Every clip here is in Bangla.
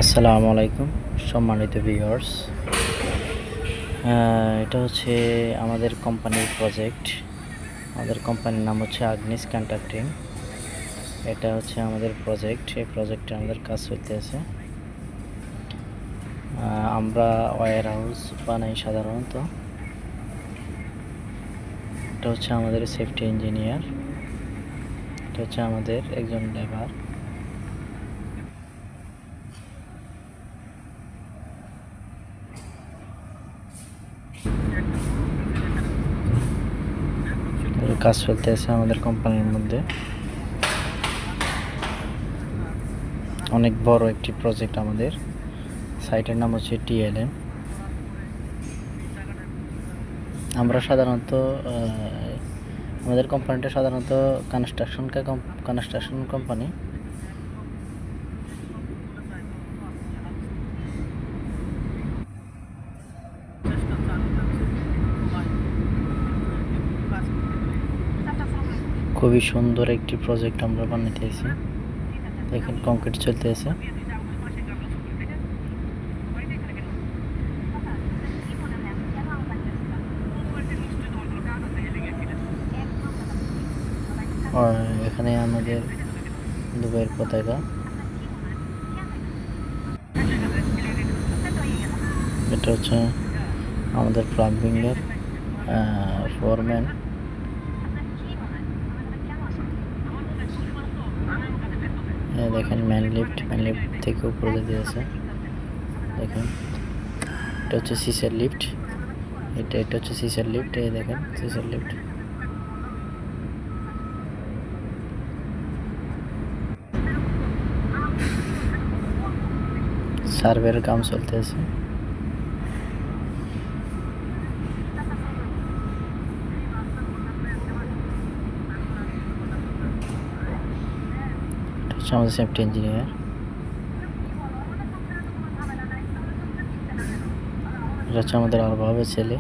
আসসালামু আলাইকুম সম্মানিত ভিউয়ার্স। এটা হচ্ছে আমাদের কোম্পানির প্রজেক্ট। আমাদের কোম্পানির নাম হচ্ছে আগ্নিস কন্ট্রাক্টিং। এটা হচ্ছে আমাদের প্রজেক্ট। এই প্রজেক্টে আমাদের কাজ চলতেছে। আমরা ওয়্যার হাউস বানাই সাধারণত। এটা হচ্ছে আমাদের সেফটি ইঞ্জিনিয়ার। এটা হচ্ছে আমাদের একজন লেবার। কাজ চলতেছে আমাদের কোম্পানির মধ্যে। অনেক বড় একটি প্রজেক্ট আমাদের। সাইটের নাম হচ্ছে টিএলএম। আমরা সাধারণত আমাদের কোম্পানিটা সাধারণত কনস্ট্রাকশন কোম্পানি। খুবই সুন্দর একটি প্রজেক্ট আমরা বানাইতেছি। দেখেন কংক্রিট চলতেছে। আর এখানে আমাদের দুবাইয়ের পতাকা। এটা হচ্ছে আমাদের প্লাম্বিংয়ের ফোরম্যান। দেখেন ম্যান লিফট থেকে উপরে যেতে আছে। দেখেন এটা হচ্ছে সিসের লিফট। এটা হচ্ছে সিসের লিফট। এই দেখেন সিসের লিফট। সার্ভের কাম চলতেছে। আমাদের সেফটি ইঞ্জিনিয়ার। এটা হচ্ছে আমাদের আরভাবের ছেলে।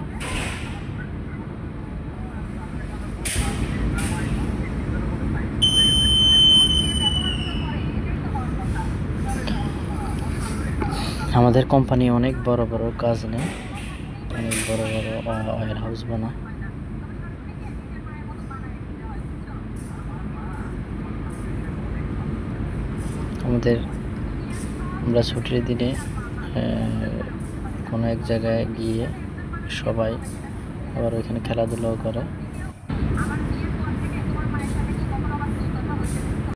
আমাদের কোম্পানি অনেক বড় বড় কাজ নেয়, অনেক বড় বড় ওয়্যার হাউস বানায়। আমরা ছুটির দিনে কোনো এক জায়গায় গিয়ে সবাই আবার ওইখানে খেলাধুলাও করে।